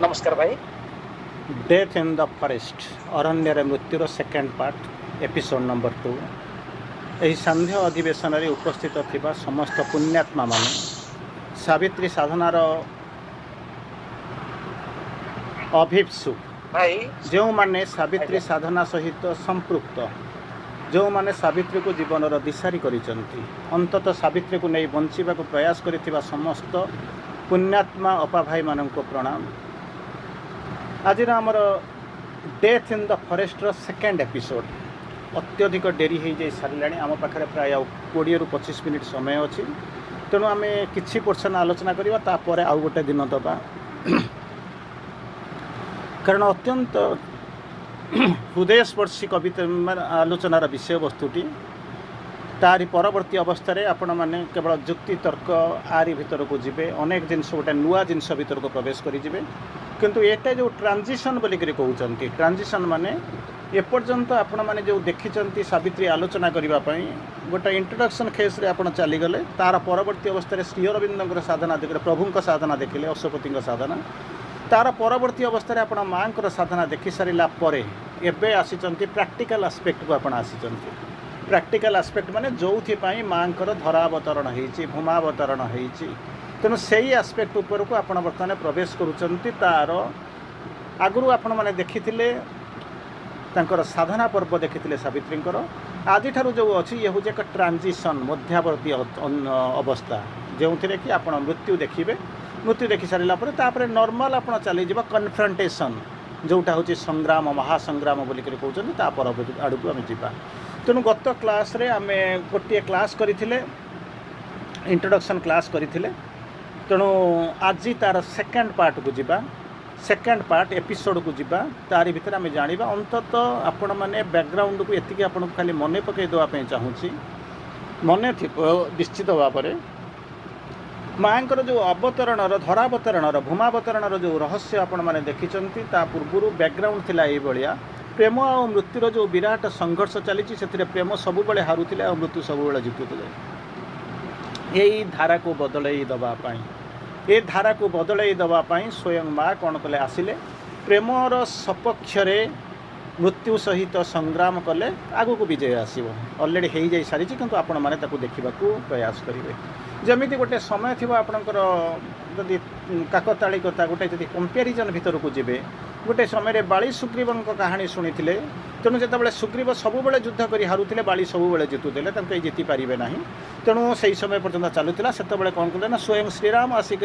नमस्कार भाई। Death in the forest अरण्यर मृत्युर सेकेंड पार्ट एपिसोड नंबर 2। यही सांध्य अधिवेशन रे उपस्थित थिबा समस्त पुण्यात्मा माने सावित्री साधनार अभिप्सु भाई जो माने सावित्री आज्ञा साधना सहित संपृक्त जो माने सावित्री को जीवनर दिशारी करिसंती अंततः सावित्री को नहीं बंचिबा को प्रयास करिथिबा समस्त पुण्यात्मा अपा भाई माननको प्रणाम। आज आमर death in the forester second episode अत्यधिक डेरी हो जाई सारा आम पाखे प्राय 20 ରୁ 25 मिनिट समय अच्छी तेणु आम कि पोर्सन आलोचना करवा तापर आउ गोटे दिन दबा कारण अत्यंत हृदयस्पर्शी कविता आलोचनार विषय वस्तुटी तारी परवर्ती अवस्था आपण मैंने केवल जुक्ति तर्क आरी भीतर को जीवे अनेक जिनस गोटे नुआ जिनस भीतर को प्रवेश करें किंतु एटा जो ट्रांजिशन बोलिक कहते ट्रांजिशन माने एपर्यंत आपण मैंने जो देखी सावित्री आलोचना करने गोटे इंट्रोडक्शन खेस रे आपण चलीगले तार परवर्ती अवस्था श्री अरविंद साधना देखिले प्रभु साधना देखिले अशोकपति साधना तार परवर्ती अवस्था आपण माँ साधना देखि सारा एवं आसी प्रैक्टिकल आस्पेक्ट को आपण आसी प्रैक्टिकल आस्पेक्ट माने जो माँ धरावतरण होती भूमावतरण होती तेणु से ही आस्पेक्ट उपर को आपण बर्तमान प्रवेश करुँच तार आगु आपण मैंने देखी साधना पर्व देखी सावित्री आज जो अच्छी ये हूँ एक ट्रांजिशन मध्यावर्ती अवस्था जो थी कि आप मृत्यु देखिए मृत्यु देखि सारापर नॉर्मल आप चली कन्फ्रंटेशन जोटा हूँ संग्राम महासंग्राम बोलिक कहते आड़ को आम जा तेणु गत क्लास रे आम गोटे क्लास करथिले इंट्रोडक्शन क्लास करथिले तेणु आज तार सेकेंड पार्ट को जीवा सेकेंड पार्ट एपिसोड को जीवा तारी भीतर आम जानिबा अंततः आपण माने बैकग्राउंड को एतिकी आपन खाली मने पकई देवा चाहूँगी मने निश्चित भाव में माँकर जो अवतरण धरावतरण भूमावतरण जो रहस्य आपण माने देखिचंती ता पूर्व बैकग्राउंड थिला ए भलिया प्रेम और मृत्युर जो विराट संघर्ष चली प्रेम सबुबले हारुथिले और मृत्यु सबुबले जितुथिले यही धारा को बदलई दवापाई ए धारा को बदलई दवापाई स्वयं माँ कौन कले आसिले प्रेमर सपक्ष मृत्यु सहित संग्राम कले आगु को विजय आसो अलरेडी हो जाई सारी किंतु आपण मैंने देखा प्रयास करेंगे जमी गोटे समय थी आपणकर जदि काकताड़िकता गोटे जदि कंपेरिजन भीतर को जीवे गोटे समय बाली सुग्रीव कहानी शुणी तेणु जो सुग्रीव सबुबले युद्ध कर हारुले बाली सबुबले जितुले जीति पारे ना तेणु से समय पर्यटन चलूला से कौन कले ना स्वयं श्रीराम आसिक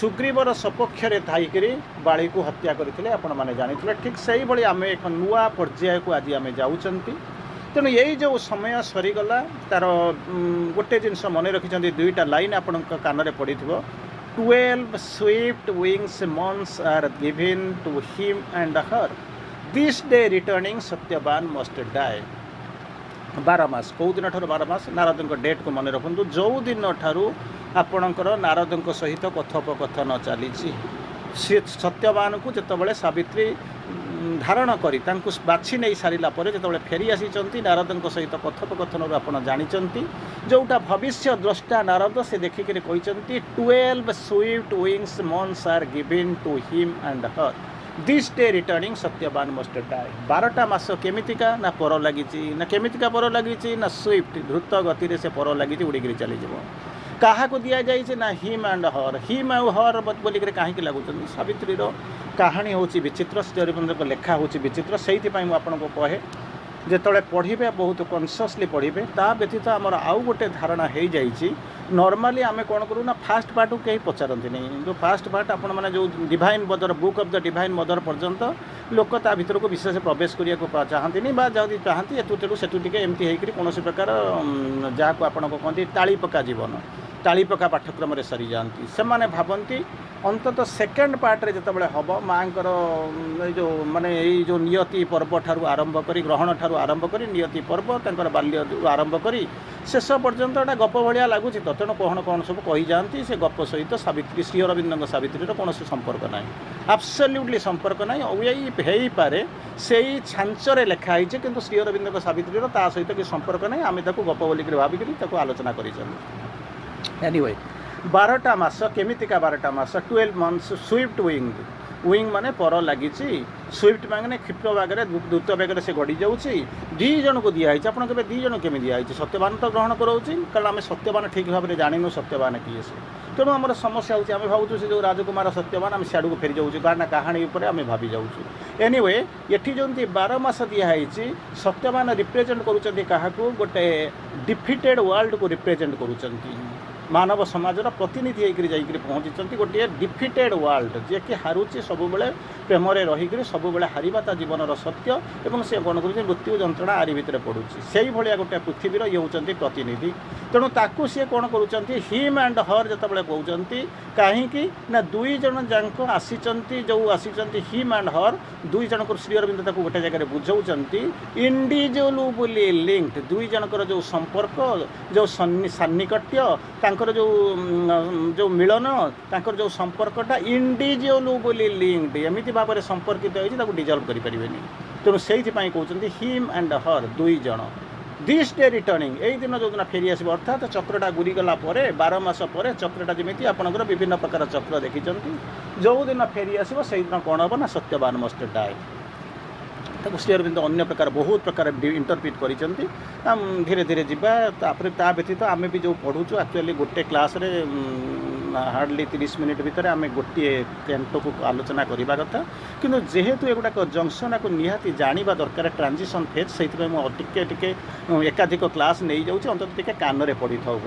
सुग्रीवर सपक्ष थी बाली को हत्या करते आपण मैंने जानी ठीक से भाई आम एक नुआ पर्याय को आज आम जाऊँच तेणु यही जो समय सरीगला तार गोटे जिनस मन रखिंट दुईटा लाइन आपण कान में पड़ी 12 swift wings months are given to him and her. This day returning Satyavan must die. 12 मास कौ दिन ठार 12 मास नारद डेट को मन रखु जो दिन ठारू आपणकर नारद सहित कथोपकथन चली सत्यवान को जितेबाला सावित्री धारण करी बाछि नहीं सारा जो फेरी आसी नारद सहित कथोपकथन आप जानी जोटा भविष्य द्रष्टा नारद से देखिक 12 swift wings months are given to him and her. This day returning Satyavan must die. 12टा मास केमितिका ना पर लगी ना केमितिका पर लगी ना स्विफ्ट द्रुत गति से पर लगी उड़ी चली क्या दि जाए ना हिम एंड हर बोलिक कहीं लगुच सावित्री कहानी हूँ विचित्र श्री अरविंद को लेखा हूँ विचित्र से आपको कहे जिते पढ़े बहुत कनसीयसली पढ़े ता व्यतीत आमर आउ गोटे धारणा हो जाइए नॉर्मली आम कौन करूँ ना फास्ट पार्ट को कहीं पचारती नहीं जो फास्ट पार्ट आपण मैंने जो divine mother book of the divine mother पर्यंत लोक ता भीतर को विशेष प्रवेश करने चाहती जदि चाहती एतु सेठू टी एमती कौन प्रकार जहाँ को आपको कहते ताली पका जीवन ताली पका पाठ्यक्रम सरी जाती से माने भावती अंततः सेकेंड पार्ट रे जिते हम माँ जो माने यही जो नियति पर्व ठारू आरंभ कर ग्रहण ठारू आरंभ कर नियति पर्व तंकर बाल्य आरंभ कर शेष पर्यंत एटा गप भाया लगुच तो तेणु कौन कौन सब कही जाती से गप सहित सावित्री श्री अरविंद सावित्री कौन संपर्क ना आब्सोल्युटली संपर्क ना यही पारे से छांचरे लिखाई किंतु श्री अरविंद सावित्री सहित कि संपर्क ना आम गप बोलिक भाविक आलोचना कर एनीवे 12टा मास केमितिका 12टा मास 12 months स्विफ्ट विंग विंग माने पर लगी स्विफ्ट माने क्षिप्र बागरे द्रुत बेगर से गड़ी जाऊँगी दी जन को दिखाई आपन के दी जन केमी दिखाई सत्यवान तो ग्रहण कराऊँ कारण आम सत्यवान ठीक भाव में जानू सत्यवान किए से तेणु आम समस्या होती आम भावुँ से जो राजकुमार सत्यवान आम सियाड़ को फेरी जाऊँ कारण कहानी उपर आम भावी जाऊँ एनिवे ये जमी 12 मास दिखाई सत्यवान रिप्रेजेंट करुँच गोटे डिफिटेड वर्ल्ड को रिप्रेजेंट करुँच मानव समाज प्रतिनिधि होकर जाकर पहुँची गोटे डिफिटेड वर्ल्ड जे कि हारुची सब प्रेम रहीकि सब हारिबा जीवन सत्य और से कौन कर मृत्यु जंत्रणा आरी भितर पड़ुची से भाया गोटे पृथ्वीर ये होती प्रतिनिधि तेणु ताकू सी कौन कर हिम एंड हर जो कहते कहीं ना दुई जन जाक आसी जो आसी हिम एंड हर दुई जन श्री अरविंद गोटे जगह बुझाऊँच इंडिविजुअली लिंक्ड दुई जनकर जो संपर्क जो सन्निकट्य जो मिलन तांकर जो संपर्कटा इंडिविजुअली लिंक्ड एमती भाव में संपर्कित होती डिजल्व करें तेणु से कहते हिम एंड हर दुई जन दिस डे रिटर्निंग यही दिन जो दिन फेरी आस अर्थात चक्रटा गुरीगला 12 मास पर चक्रटा जमी आपंकर विभिन्न प्रकार चक्र देखी जो दिन फेरी आसो से दिन कौन हम ना सत्यवान मस्ट डाए श्री अरविंद अन्य प्रकार बहुत प्रकार इंटरप्रिट कर धीरे धीरे जापर ता व्यतीत आम भी जो पढ़ुँ एक्चुअली गोटे क्लास रे हार्डली 30 मिनिट भितर आम गोटे कैंटो को आलोचना करवा कथा किंतु जेहेतु एगुड़ाक जंक्शन को निहाती जाना दरकार ट्रांजिशन फेज से टे एकाधिक क्लास नहीं जाऊँगी अंत टे कान में पड़ी था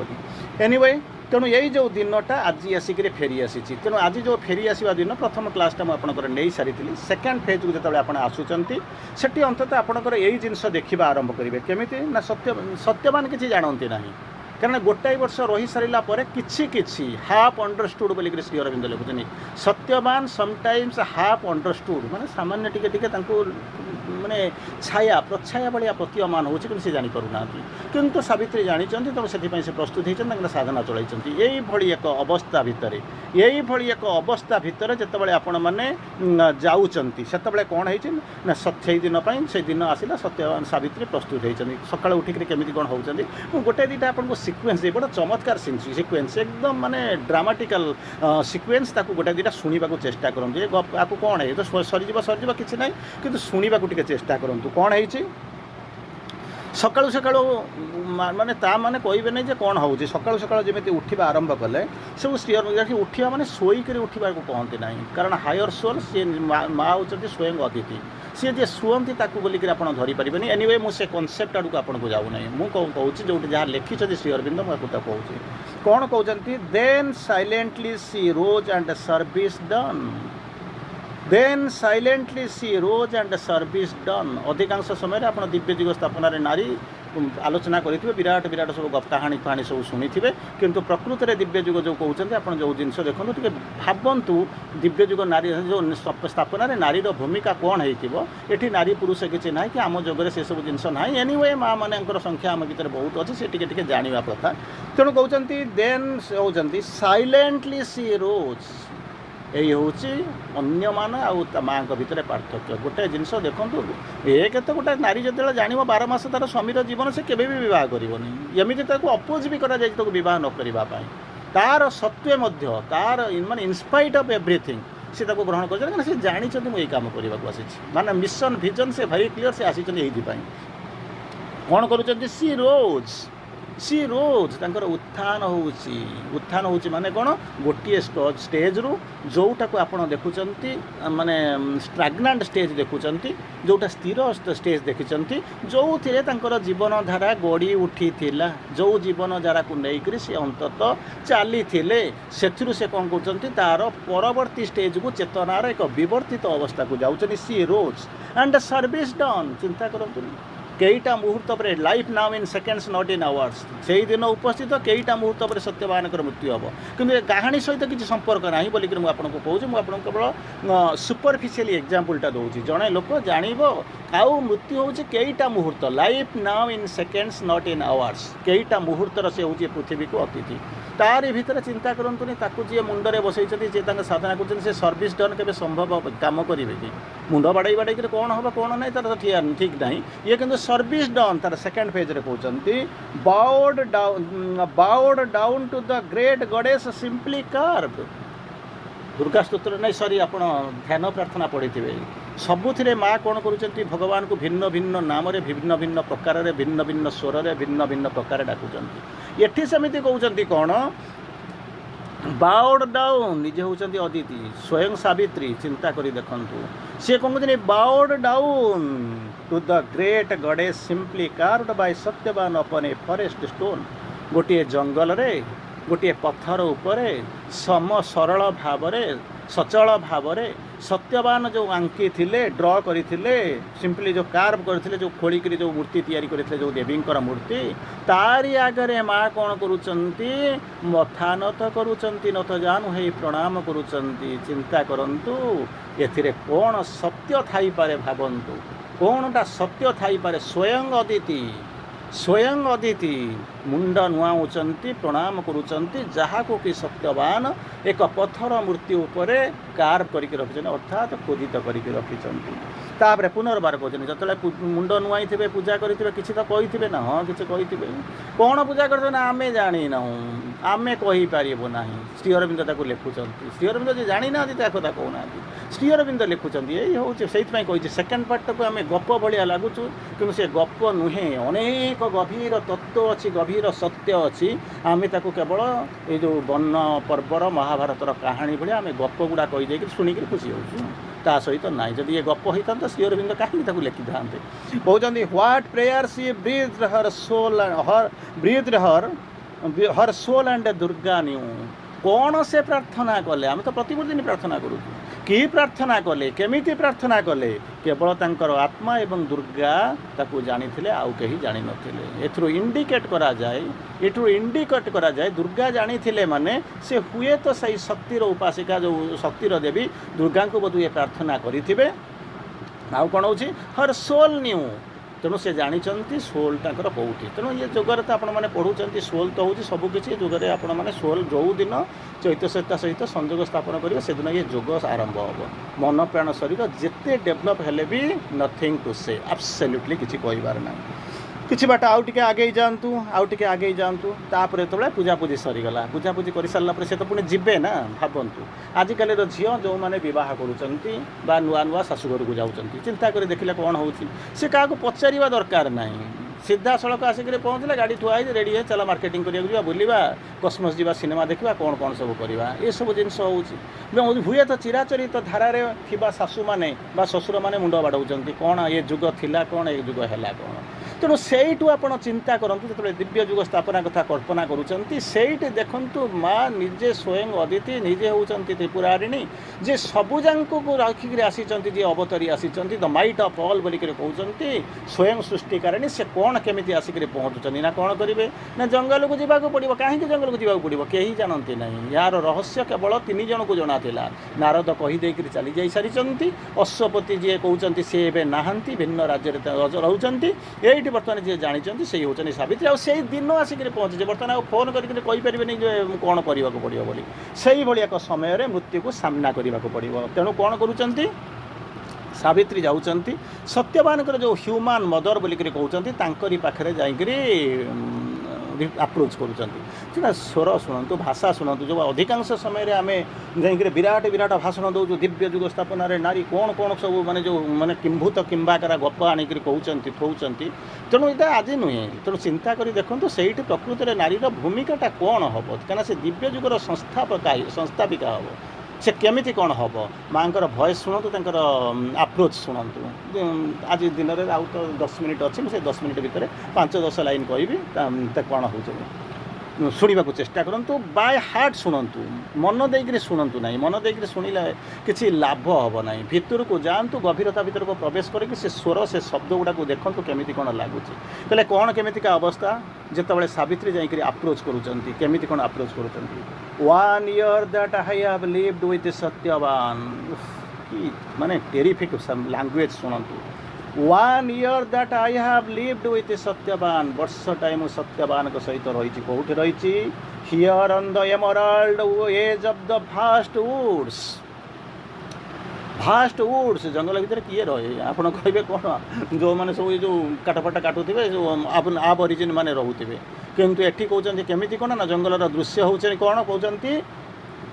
एनीवे तेणु यही जो दिनटा आज आसिक फेरी आसी तेणु आज जो फेरी आसवा दिन प्रथम क्लासटा मुझे नहीं सारी सेकेंड फेज को जो आप आसुँच से अंततः आपंकर यही जिनस देखा आरंभ करेंगे केमी ना सत्यवान किसी जानती ना कारण गोटाए वर्ष रही सारा पर किछि हाफ अंडरस्टूड बोलिक श्री अरविंद लिखुं सत्यवान समटाइम्स हाफ अंडरस्टूड माने सामान्य टिके माने छाया प्रछाया भाया प्रतीयमान हो सी जापर ना किंतु सावित्री जानी तो से प्रस्तुत होती साधना चलाई यही एक अवस्था भितर यही एक अवस्था भितर जिते आपण मैंने जाऊँच से कौन है से दिन से दिन आसला सत्यवान सावित्री प्रस्तुत होती सकाल उठिक केमी कौन होती गोटे दुटा आपको सिक्वेन्स बड़ा चमत्कार सिक्वेन्स एकदम माने ड्रामाटिकल सिक्वेन्स गोटे दुटा शुणा चेष्टा करूँ आपको कौन है तो सर किसी ना कि शुणा चेष्टा करूँ कौन है सकाळु सकाळु माने ता माने कहबे नहीं जे कौन हो सकाळु सकाळु जमी उठा आरंभ कले सब श्री अरविंद उठा माने सोईक उठा को कहते ना कारण हायर सोल सी माँ होती स्वयं अतिथि सी जे शुअंती बोलिक आप धरीपारे एनिवे मुझे कनसेप्ट आड़ को आपको जाऊना मुझे जो जहाँ लिखिं श्री अरविंद मुझे कहूँ कौन कहते then silently she rose and service done then silently she rose and service done अधिकांश समय आप दिव्यजुग स्थापन नारी आलोचना करेंगे विराट विराट सब कहानी कहानी सब शुणी थे किंतु प्रकृत में दिव्यजुग जो कहते आप जो जिन देखो टे भावतु दिव्यजुग नारी जो स्थापन नारी भूमिका कौन होती नारी पुरुष किसी ना कि आम जगह से सब जिन ना एनीवे माँ मान संख्या आम भितर बहुत अच्छी से टे जाना कथा तेणु कहते देन कहते साइलेंटली सी रोज यही हूँ अन्य मान माँ भितर पार्थक्य गोटे जिनस देखूँ एक तो गोटे नारी जो जान 12 मास तार स्वामीर जीवन से केवे भी बह करमती अपोज भी कर बह न करने तार सत्वे तार माने इनस्पाइट ऑफ एवरीथिंग सी ग्रहण कर सी जानी मुझे काम करने आसी माने मिशन विजन से भारी क्लीयर से आसी कौन कर सी रोज तांकर उत्थान होची माने कौन गोटे स्टेज रु जोटा को आप देखुंत माने स्ट्राग्नांट स्टेज देखुंत जोटा स्थिर स्टेज देखिंट जो थे जीवन धारा गड़ी उठी जो जीवन धारा को लेकर सी अंतत चली से कौन कर तार परवर्ती स्टेज को चेतनार एक विवर्तित अवस्था को जाऊँ सी रोज एंड सर्विस डन चिंता करूँ कईटा मुहूर्त पर life now in seconds not in hours से दिन उपस्थित कईटा मुहूर्त पर सत्यवान मृत्यु हम कि कहानी सहित किसी संपर्क ना बोलिक मुझे कहूँ मुझे केवल सुपरफिशियली एग्जांपलटा दूसरी जड़े लोक जान आउ मृत्यु हूँ कईटा मुहूर्त life now in seconds not in hours कईटा मुहूर्तर से हूँ पृथ्वी को अतिथि तारी भितर चिंता करतुनि जी मुंडे बसई साधना कर सर्विस डन के संभव काम करेंगे कि मुंड बाड़े बाड़े कौन हम कौन ना तार ठीक ना ये कि सर्विस डन तार सेकेंड फेज रे कहते bowed down to the great goddess simply carved Durga स्तोत्र नहीं सॉरी आप ध्यान प्रार्थना पढ़ी सबुथिरे माँ कौन करुँच भगवान को भिन्न भिन्न नाम भिन्न भिन्न प्रकार भिन्न भिन्न स्वर भिन्न भिन्न प्रकार डाकुंट एठी सेमती कहते कौन बाउड डाउन निजे होती अदिति स्वयं सावित्री चिंता करी देखंतु सी कौन कहते bowed down to the great goddess simply carved by Satyavan upon a forest stone गोटे जंगल रे गोटे पत्थर उपरे सम सरल भाव सचल भाव सत्यवान जो आंकी थिले ड्र करथिले सिंपली जो कार्व करथिले जो खोलिक जो मूर्ति तैयारी करथिले जो देवींकर मूर्ति तारी आगरे माँ कौन करुचंती मथा नत करुचंती नत जानू हे प्रणाम करुचंती चिंता करंतु एथिरे कौन सत्य थाई पारे भावंतु कौनटा सत्य थाई पारे स्वयं अदिति मुंड नुआउचंती प्रणाम करुचंती जहाँ को कि सत्यवान एक पत्थर मूर्ति उपरे कार्व करके रखिछन अर्थात खोदित करके रखिछंती तापर पुनर्बार कहते जो मुंड नुआई थे पूजा करेंगे किसी तो कही ना हाँ किसी कही कौन पूजा करते ना आम जानी ना आमे कहीपर ना श्री अरविंद ताको लिखुंट श्री अरविंद जी जानी ना कथा कहना श्री अरविंद लिखुंट यही हूँ से कही सेकेंड पार्ट को आम गप भाया लगुचु कि से गप नुहे अनेक गभीर तत्व अच्छी गभीर सत्य अच्छी आम ताको केवल ये जो वन पर्वर महाभारतर कहानी भाया आम गप गुड़ा कहीदे शुणिक खुशी हो ता सहित ना जदि ये गप होता तो श्री अरविंद कहीं लिखि था कहते what prayer she breathe her soul her soul and Durga knew कौन से प्रार्थना कले आम तो प्रतिदिन प्रार्थना करूँ कि प्रार्थना कले केमिति प्रार्थना कले केवल तांकर आत्मा एवं दुर्गा ताकू जानी आउ कहीं जानी नथिले एथरो इंडिकेट करा जाए एठू इंडिकेट करा जाए दुर्गा जानी थिले माने से हुए तो सही शक्तिर उपासिका जो शक्तिर देवी दुर्गा को बोध ये प्रार्थना करिथिबे आउ कौन हो हर सोल न्यू तेणु से जानी सोल तांकर कौटी तेणु ये जोगर तो आपण मैंने पढ़ुंट सोल तो हूँ सबकि जोगर आपण मैंने सोल जो दिन चैतन्यता सहित संजोग स्थापन करेंगे से दिन ये जोग आरंभ हम मन प्राण शरीर जिते डेभलप हेले भी नथिंग टू से एब्सोल्युटली किसी कहबार ना किसी बाट आउ टे आगे जातु तापर जो पूजापूजी सरीगला पूजापूजी कर सारापर से तो पुणी जीवे ना भावतु आजिकल झील जो मैंने बह कर नुआ नुआ शाशुघर को जाऊँच चिंता कर देखिले कौन हो क्या पचार दरकार ना सीधा सड़क आसिक पहुँचले गाड़ी थुआई रेडी है चला मार्केटिंग करा बुलवा कस्मस जा सिनेमा देखा कौन कौन सब करवा ये सब जिन हुए तो चिराचरी तो धारे थी शाशु मैंने शशुर मैंने मुंड बाड़ौं कौन ये जुग थिला कौन ये जुग है कौन तेणु सेठू आप चिंता करूँ जो दिव्य जुग स्थापना कथा कल्पना करुँच देखु माँ निजे स्वयं अदिति निजे होती त्रिपुरारिणी जे सबुजाक को रखिक आसी अवतरी आसी द माइट ऑफ ऑल बोलिक कहते स्वयं सृष्टिकारिणी से कौन केमिति आसिक पहुँचुं ना कौन करेंगे ना जंगल को जावाक पड़ो कहीं जंगल को जावाक पड़ो कहीं जानते ना यार रहस्य केवल 3 जन को जना नारद कहीदे चली जा सारी अश्वपति जी कहते सी ए नहांती भिन्न राज्य रोच ये बर्तमान जी जानी से होती सावित्री आई दिन आसिक पहुँचे बर्तमान फोन करें कौन करने को पड़ो बोली से एक समय मृत्यु को सामना करने को पड़ो तेणु कौन करुँच सावित्री जाऊँच सत्यवान जो ह्यूमान मदर बोलिक कहते पाखे जाकरी अप्रोच करुँच स्वर शुणु भाषा शुणु जो अधिकांश समय आम जाकर विराट विराट भाषण दौर दिव्य जुग स्थापन नारी कौन कौन सब माने जो माने किंभूत किंबाकार गप आनिक कहते खोचती तेणु यहाँ आज नुहे तेणु चिंता कर देखो से प्रकृति में नारीर भूमिकाटा कौन हम कहीं से दिव्य जुगर संस्थापिका हम से केमिति कौन हम माँ भॉइस शुणु तर अप्रोच शुणु आज दिन में आउ तो 10 मिनिट अच्छी से 10 मिनिट भितर 5-10 लाइन कहि कौन हो शुणा चेष्टा करूँ बाय हार्ट शुणु मन देकर शुणु ना मन देकर शुणिले किसी लाभ हम ना भितर को जातु गभीरता भर को प्रवेश करके से स्वर से शब्द गुड़ा को देखूँ केमी कौन लगुच कहले कौन केमितिका अवस्था जिते सावित्री जाकर अप्रोच करुँच कौन अप्रोच करुँच 1 year that I have lived with Satyavan माने टेरिफिक लैंग्वेज शुणु 1 year that I have lived with Satyavan वर्ष टाइम सत्यवान सहित रही कौटे रही here on the emerald edge of the vast woods जंगल भितर किए रहे आप कहे कौन जो मैंने सब जो काटफाटा काटुवे जो आप ओरिजिन मैंने रोचे किंतु एटी कहते केमी कौन ना जंगलर दृश्य होने कौन कहते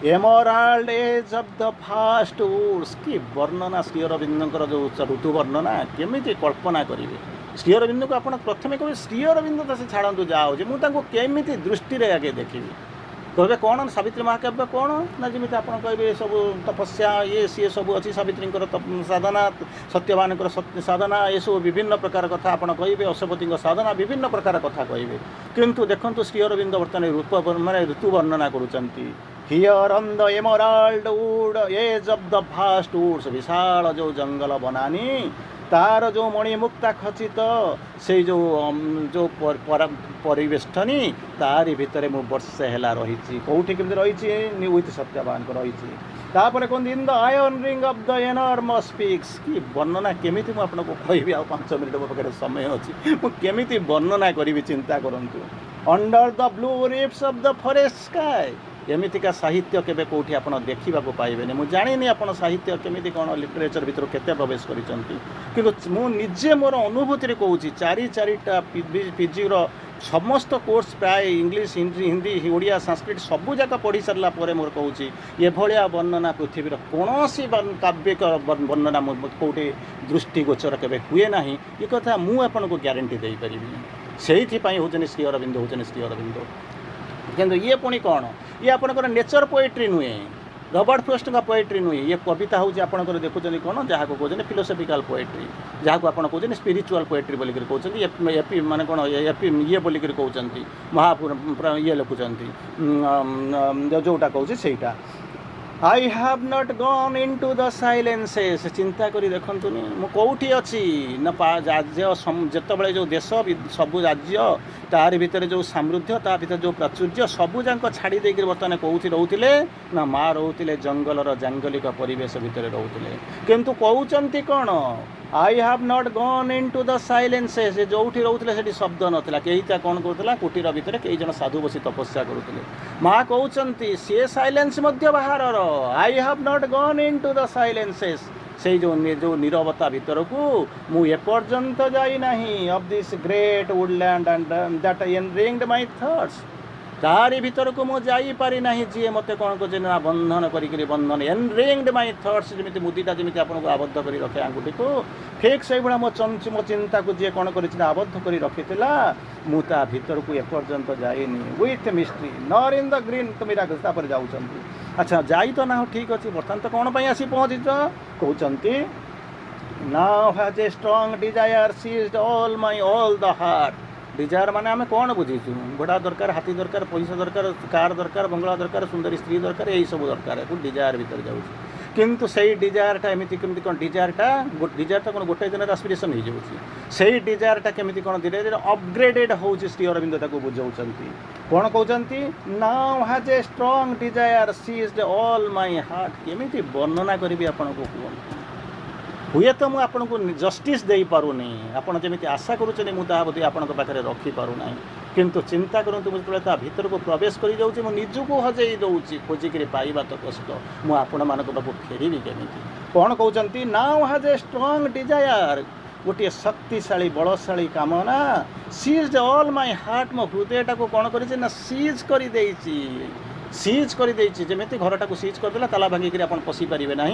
emerald edge of the fast woods कि वर्णना श्री अरविंदर जो ऋतु वर्णना केमी कल्पना करेंगे श्री अरविंद को आप प्रथम कहे श्री अरविंद तो से छाड़ू जाऊँ मुझे दृष्टि आगे देखी कहे कौन सावित्री महाकाव्य कौन ना जमी आप कहे सब तपस्या ये सी सब अच्छी सावित्री साधना सत्यवान साधना ये सब विभिन्न प्रकार कथा आप कहे अशोपति साधना विभिन्न प्रकार कथा कहे किंतु देखो श्री अरविंद बर्तमान रूप माने ऋतु वर्णना करुँच here on the emerald wood edge of the fast woods विशाल जो जंगल बनानी तार जो मणिमुक्ता खचित से जो जो परिवेष्टनी तारी भितर मु वर्षे है रही कौटी केमती रही विथ सत्यवान को रही तापर कहते in the iron ring of the enormous peaks कि वर्णना केमी मुझे आपको कहबी आ 5 मिनिट मो पाखे समय अच्छी मुझे वर्णना करी चिंता करूँ under the blue rifts of the forest sky एमितिका साहित्य केबे कोठी आपण देखा पाइबेनि मु जानी आपण साहित्य केमिति कौन लिटरेचर भितर केते प्रवेश करिसंती किंतु मु निजे मोर अनुभूति कहूँ चारिटा पीजी समस्त कोर्स प्राय इंग्लिश हिंदी ओडिया संस्कृत सबू जाक पढ़ी सारा पर मोर कहूँ ये भाया वर्णना पृथ्वीर कौन काव्यिक वर्णना कौटे दृष्टिगोचर केबे हुए ना ये कथा मुझे को ग्यारंटी दे पारि से हूँ श्री अरविंद हूँ श्री अरविंद किंतु ये पुणी कौन ये आपंकर नेचर पोएट्री नुहे रॉबर्ट फ्रॉस्ट का पोएट्री नुहे ये कविता हूँ आपंकर देखुं कौन जहाँ को कहते फिलोसफिकल पोएट्री जहाँ को आप कहते स्पिरिचुअल पोएट्री बोलिक कहते एपी माने कौन एपी ये बोलिक कहते महापुर ये लिखुंट जोटा कहूँ सहीटा I have not gone into the silences चिंता करी देखंतुनी मु कोठी अछि न राज्य जेतबेले जो देश सबु राज्य तार भितर जो समृद्ध ता भितर जो प्राचुर्य सबु जाक छाड़ी देकर बर्तमान कौथि रोथिले ना माँ रोथिले जंगलर जांगलिक परिवेश भितर रोथिले किंतु कहउचंती कोन I have not gone into the silences जोठी रोथिले सेठी शब्द नथिला केहीटा कोन करथला कुटीर भितर केही जन साधु बसी तपस्या करुथिले माँ कहउचंती से साइलेंस मध्य बाहर I have not gone into the silences से जो नीरवता भितर को मु एपर्यंत जाई नहीं of this great woodland and that enringed my thoughts तारी भितर को मु जाई पारि नाही जी मते कोन को जेना बंधन करी बंधन एनरिंग्ड माय थॉट्स जमिति मुदीटा जमिति आपन को आबद्ध करी रखे आंगुठी को ठीक से बड़ा मो चिंता को जे कोन करी आबद्ध करी रखितिला मु ता भितर को एपर्यंत जाईनी with mystery nor in the green तो मेरा गस्ता पर जाउचंती अच्छा जाई तो ना ठीक अच्छे बर्तमान तो कौन आसी पहुँच कहते now has a strong desire seized all my all the heart desire माने आम कौन बुझीचु घोड़ा दरकार हाथी दरकार पैसा दरकार कार दरकार बंगला दरकार सुंदरी स्त्री दरकार यही सब दरकार डिजायर भीतर जाऊँ किंतु से डिजायरटा एमती केमती कौन डिजायरटा कौन गोटे दिन एस्पिरेशन हो जाऊँगी से डिजायरटा केमती कौन धीरे धीरे अपग्रेडेड हो श्री अरविंद ताको बुझाऊँगी कौन कहते now has a strong desire seized all my heart केमती वर्णना करी आपन को कहूँ हुए तो मुझे आपन को जस्टिस दे पारुनी आपन जमी आशा करुँचे मुझे बोधे आपण पाखे रखिपारूना किंतु चिंता करतु मुझे भीतर को प्रवेश कर जाऊँगी मुझे निजको हजई दूसरी खोजिकी पाइबा तो कष्ट मुझे आपण मान पाक फेरबी केमी कौन कहते now has a strong Dzire गोटे शक्तिशाली बलशाली कामना सीज्ड ऑल माय हार्ट मो हृदयटा को कौन कर सीज कर सीज कर जमी घरटा को सीज करदेला ताला भांगिक आप पशि पारे ना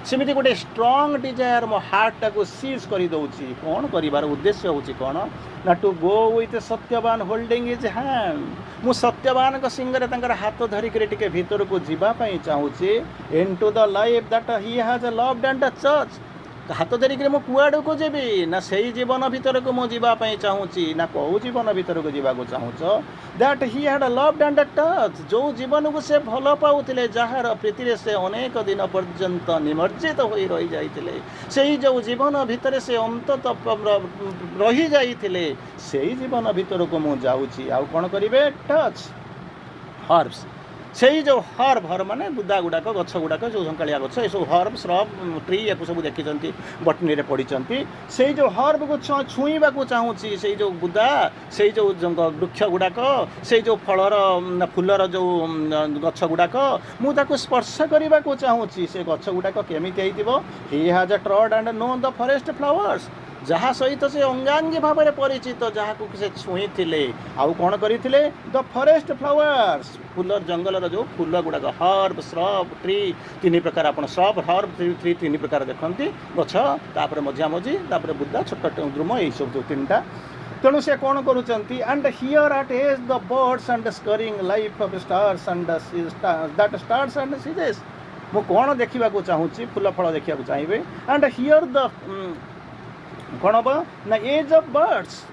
सेमती गोटे स्ट्रॉन्ग डिजायर मो हार्टा को सीज कर दूसरी कौन कर उद्देश्य हूँ कौन ना to go with Satyavan holding his hand मु सत्यवान सिंगरे हाथ धरिक भीतर को जीवाई चाहूँगी into the life that he has loved and touch हाथ धरिक मु कुआड़ को जीवी ना से जीवन भीतर को मुझे चाहूँगी ना कौ जीवन भीतर को जावाक चाहूँ that he had loved and touch जो जीवन को से भल पाउले जार प्रीति से अनेक दिन पर्यंत निमज्जित हो रही जाइए से जो जीवन भीतर से अंतत रही जाइए से जीवन भीतर को मुझे जाऊँगी आउ कौन करेंगे टच हर्ब्स से जो हर्ब हर्ब माने बुदा गुड़ाक गछ गुड़ाक जो झंकालिया गछ ये सब हर्ब श्रब ट्री या सब देखी बटनी रे पढ़ी से जो हर्ब को छुईवा को चाहूँगी से जो बुदा से जो वृक्ष गुड़ाक से जो फलर फुलर जो गछ गुड़ाक मुझे स्पर्श करने को चाहूँगी से गछ गुड़ाक केमिति he has ट्रॉड and known the forest flowers जहाँ सहित से अंगांगी भाव में परिचित जहाँ को से छुई थे आउ कौन करते द फरेस्ट फ्लावर्स फुल जंगल जो फूल गुड़ाक हर्ब श्रब ट्री तीन प्रकार आप श्रब हर्ब ट्री तीन प्रकार देखते गछ तापर मझा मझी तापर बुदा छोट द्रुम यही सब जो तीन टा तेणु से कौन करुँच and hear at as the birds and scurrying life of stars and that stars and ceases मु कौन देखा चाहूँगी फूल फल देखा चाहिए एंड हियर द कौन हम ना एज ऑफ बर्ड्स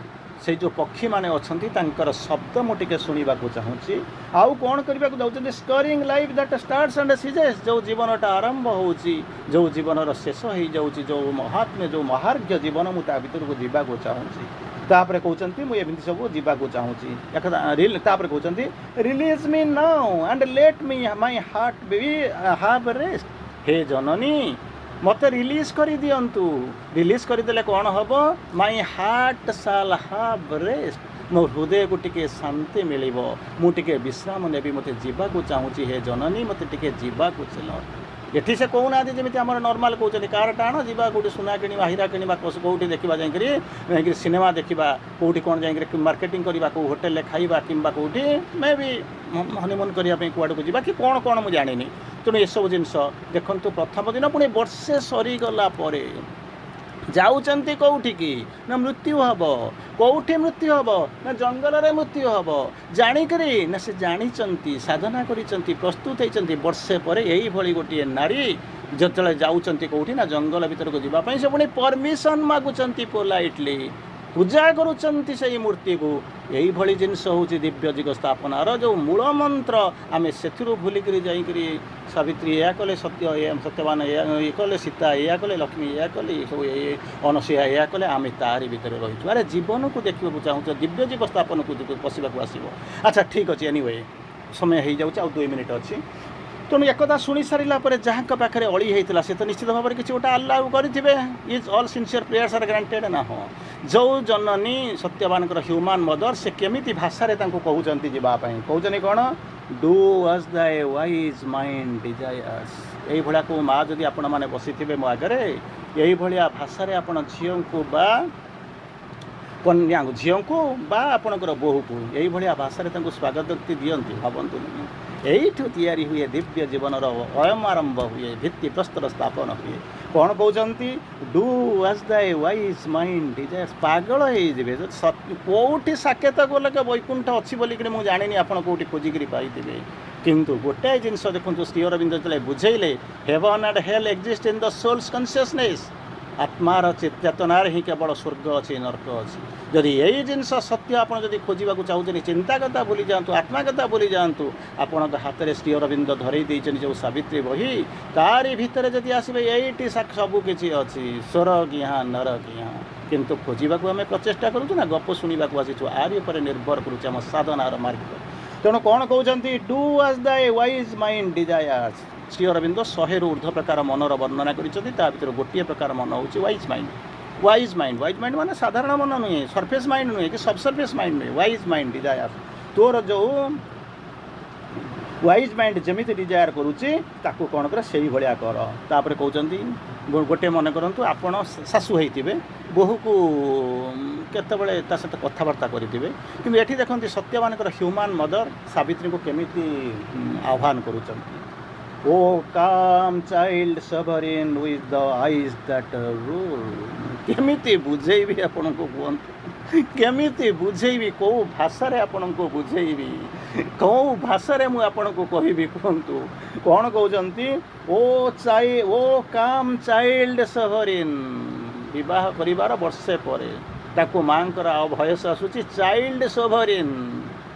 से जो पक्षी माने अच्छी तांकर शब्द मुझे शुणा चाहूँगी आउ कौन करने को स्करिंग life that starts and ceases जो जीवनटा आरंभ होची जो जीवन शेष हो जाऊँगी जो महात्म्य जो महार्घ्य जीवन मुझे भीतर को जावाक चाहूँगी तापर कहते मुझे सब जावाक चाहूँगी तापर कहते release me now and let me my heart be have rest हे जननी मत रिलीज कर दिंतु रिलीज करदे कौन हम माय हार्ट साल हाव रेस्ट मो हृदय को टिके शांति मिल मुझे विश्राम नेबी मत जावाक चाहूँगी हे जननी मत टिके जावाक चल ये से कहूना जमी आम नर्माल कहते कार टाण जा कौटी सुना किणवा हीरा किणवा कौटी देखा जाकि सिनेमा देखा कौटी कौन जा मार्केटिंग करवा कौ होटेल खाइबा किंबा कौटी मे भी हनीमून करने कुआड़ को जी कि कौन कौन मुझे जानी तेणु ये सब जिनस देखु प्रथम दिन पुणी वर्षे सरीगला जाऊँच कौटिकी ना मृत्यु हम कौटी मृत्यु हम ना जंगल में मृत्यु हम जाणिकी ना से जानी साधना कर प्रस्तुत होती वर्षे पर यही भली गोटे नारी जो जाऊँच कौटी ना जंगल भीतर को जावाई से पुणी परमिशन मागुंट पोलाइटली पूजा करुँच से मूर्ति को यही भली जिनस हूँ दिव्य दिग स्थापनार जो मूल मंत्र आम से भूलिक जाकि सावित्री या कले सत्य सत्यवान ये कले सीता या कले लक्ष्मी या कले सब अनसुया या कले आम तारी भितर रही अरे जीवन को देखा चाहूँ दिव्य दिग स्थापन को पशा आसो अच्छा ठीक अच्छे एनीवे समय हो जाऊँ 2 मिनिट अच्छी तेणु एक शुणी सारा जहाँ पाखे अड़ी होता से तो निश्चित भाव में किसी गोटे अल्लाह करेंगे is all sincere prayers are granted ना हाँ जो जननी सत्यवान ह्यूमान मदर से केमी भाषा कहते जावाई कहते कौन do as thy wise mind desires यही भाया को माँ जदि आपण मैंने बसी थे मो आगे यही भाया भाषा आप झील को बा कन्या झील को बा आपणकर बोहू को यही भाया भाषा स्वागत दिखती भावतु यहीठू तैयारी हुए दिव्य जीवन अयम आरंभ हुए भित्ति प्रस्तर स्थापन हुए कौन कहते do as thy wise mind desires पागल हो कौटी साकेत गले वैकुंठ अच्छी बोलिक मुझे जानी आप कौटी खोजिकी पाई किंतु गोटाए जिनस देखो श्री अरविंद जो बुझेले heaven and hell exist in the soul's consciousness आत्मार चेतनार ही केवल स्वर्ग अच्छी नरक अच्छी जदि यही जिनस सत्य आप खोजा चाहते चिंता कथा भूली जातु आत्मा कथा भूली जातु आपण हाथ में श्री अरविंद धरई जो सावित्री बही तारी भितर जदि आसबे यही सबकि अच्छी स्वर्ग यहाँ नरक यहाँ किंतु खोजा आम प्रचेषा करूँ ना गप शुणा आसीचु आरि पर निर्भर करुम साधनार मार्ग तेणु कौन कहते do as thy wise mind desires Shri Aurobindo 100 ऊर्ध्व प्रकार मनर वर्णना कर गोटे प्रकार मन हूँ वाइज माइंड माने साधारण मन नुहे सरफेस माइंड नुहे कि सब सरफेस माइंड नुहे वाइज माइंड डिजायर तोर जो वाइज माइंड जमी डिजायर करुच्ची ताकू कौन कर से भाया कर तापर कहते गोटे मन करूँ आपण शाशु होते बोहू को केतबले सहित कथबार्ता करेंगे कि ये देखते सत्यवान ह्यूमान मदर सावित्री को केमी आह्वान करुँच ओ काम चाइल्ड सभरेन with the eyes that rule केमिति बुझेबी आपण को कहतु केमिति बुझेबी कौ भाषा रे आपण को बुझेबी कौ भाषा रे मु आपण को कहबी कहतु कौन कहते ओ काम चाइल्ड सभरेन विवाह परिवार वर्षे पर ताको मांकर भयस आसुची चाइल्ड सभरेन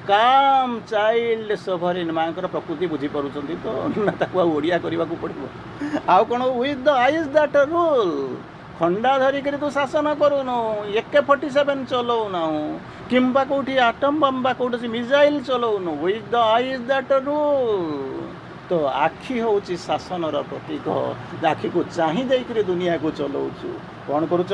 काम चाइल्ड सभरेन माँ प्रकृति बुझीपार तो ना ओडिया करने को पड़ो आउ कौन with the eyes that rule खंडा धरिक तू शासन करूनु AK-47 चलाऊना किंबा कौटी आटम बम्बा कौटी मिसाइल चलाऊनु with the eyes that rule तो आखि हूँ शासनर प्रतीक आखि को चाह दुनिया को चलाऊँ कौन करुँच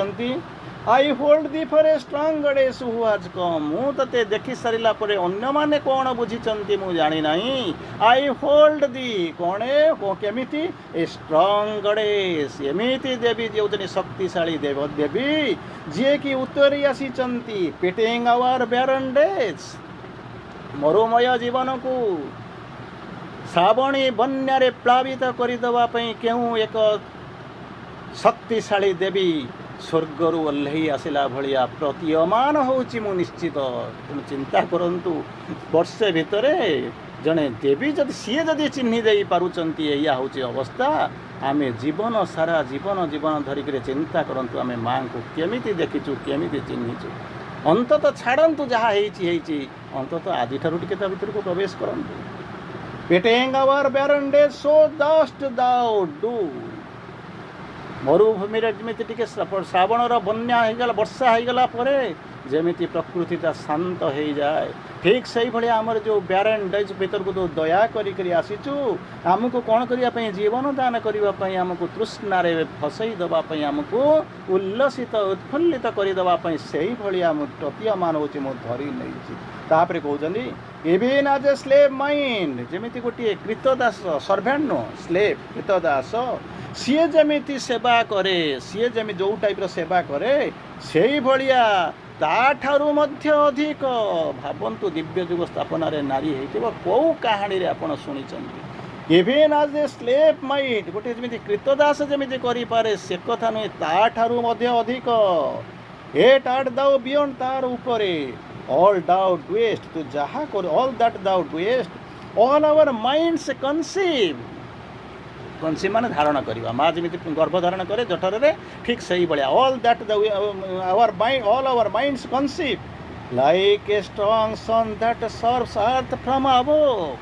I hold thee for a strong goddess who has come. मु तते देखि सारिला परे अन्य माने कोन बुझिचंती मु जानि नाही। आई होल्ड दी कोणे को केमिति ए स्ट्रांग गडेस एमिति देवी जेउतनी शक्तिशाली देव देवी जे कि उत्तरी आसीचंती पिटिंग आवर बैरन डेज मरुमय जीवन को श्रावणी बन्यारे प्लावित करदेवा केउ एक शक्तिशाली देवी स्वर्गरू ओह्लई आसला भाया प्रतीयमान होची मु निश्चित। तेणु चिंता करंतु वर्षे भितर जड़े देवी जदि सी जदि चिन्ह दे पारुचंती या होची अवस्था आमे जीवन सारा जीवन जीवन धरिक चिंता करंतु आमे माँ को केमिति देखिचु केमिति चिन्हिचु। अंततः छाड़ंतु जहाँ हेची अंततः आज ठारू टिके ता भितर को प्रवेश करंतु। Pitting our barren days so dost thou do. मरुभूमि जमीती टी श्रावणर बन्या होगला वर्षा होगला जमीती प्रकृतिटा शांत हो जाए ठीक से ही भाई आमर जो बैरन डेज भीतर को जो दया करी आसीचु आमको कौन करने जीवन दान करने आमको तृष्णारे फसई देवाई आमको उल्लसित उत्फुल्लित करदेवाई से ही भाई आम प्रतीयमान हो धरी नहीं कहते even as a slave mind जमीती गोटे कृतदास सर्भेंट नो स्लेव कृतदास सी जमीती सेवा करे सी जमी जो टाइप सेवा करे से ही भाया ताठारू मध्य अधिक भावंतु दिव्य जुग स्थापन नारी हो कौ कहानी आपण शुणी even as a slave mind गोटे जमी कृतदास जमी करे से कथा नुहे ताठारू मध्य अधिक एट आर्ट दाउ बियॉन्ड तार उपरे ऑल डाउट वेस्ट तू जहाँ कर all that doubt waste all our minds conceive conceive माने धारण करवा माँ जमी गर्भधारण करे जठर ठीक से ही भाया all that our mind all our minds conceive like a strong sun that serves earth from above.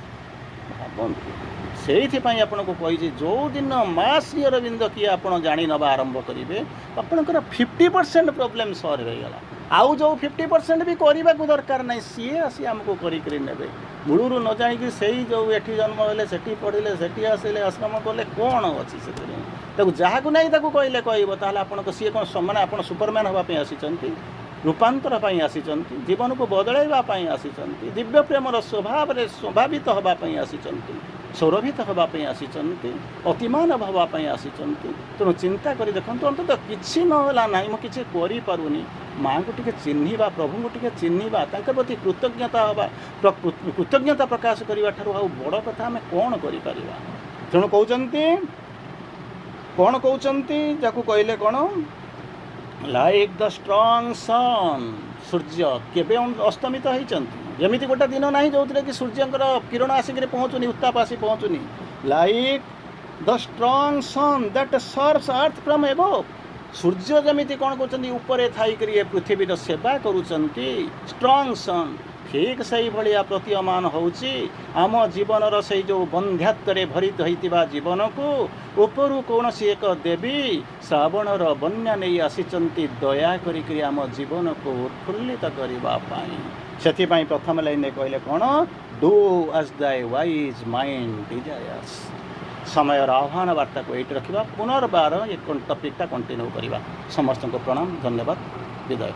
से आपन को कही जो दिन माँ श्री अरविंद किए आप जानी नवा आरंभ करेंगे आपंकर 50% प्रोब्लेम सॉल्व हो गला आउ जो 50% भी करने को दरकार ना सी आसी आमको करें मूलू न जाणी से जो एठी जन्म हेले से पढ़िले से आसिले आश्रम कले कौन अच्छी से जहाँ को नहीं कहले कहता आपन सी कौन मैंने आप सुपरमैन हाँपाई आसी रूपांतर आसी जीवन को बदलवाई आसी दिव्य प्रेमर स्वभाव स्वभावित हाँपाई आसी सौरभित हाँपाई आसी अतिमान हाँपाई आसी तेणु चिंता कर देखो अंततः किसी नला ना मुझे करूनी माँ को टिके चिन्हवा प्रभु को टिके चिन्हवा प्रति कृतज्ञता हवा कृतज्ञता प्रकाश करने ठार बड़ कथा आम कौन कर तेणु कहते जाकू कहले कौन लाइक द स्ट्रांग सन सूर्य केवे अस्तमित होती जमी गोटे दिन ना जो कि सूर्यंकर किरण आसिक पहुँचुनी उत्ताप आसी पहुँचुनी like the strong sun that serves earth from above सूर्य जमीती कौन कर ऊपर थी पृथ्वी सेवा करुँच स्ट्रांग सन ठीक से ही भाया प्रतीयमान होची आम जीवन से जो बंध्यात्व भरित होता जीवन को उपरू कौन एक देवी श्रावणर बन्या नहीं आसी दया करी आम जीवन को उत्फुल्लित करने से प्रथम लाइन कहले कौन do as thy wise mind desires समय आह्वान वार्ता को ये रखा पुनर्बार एक टपिकटा कंटिन्यू करवा समस्त को प्रणाम धन्यवाद विदाय।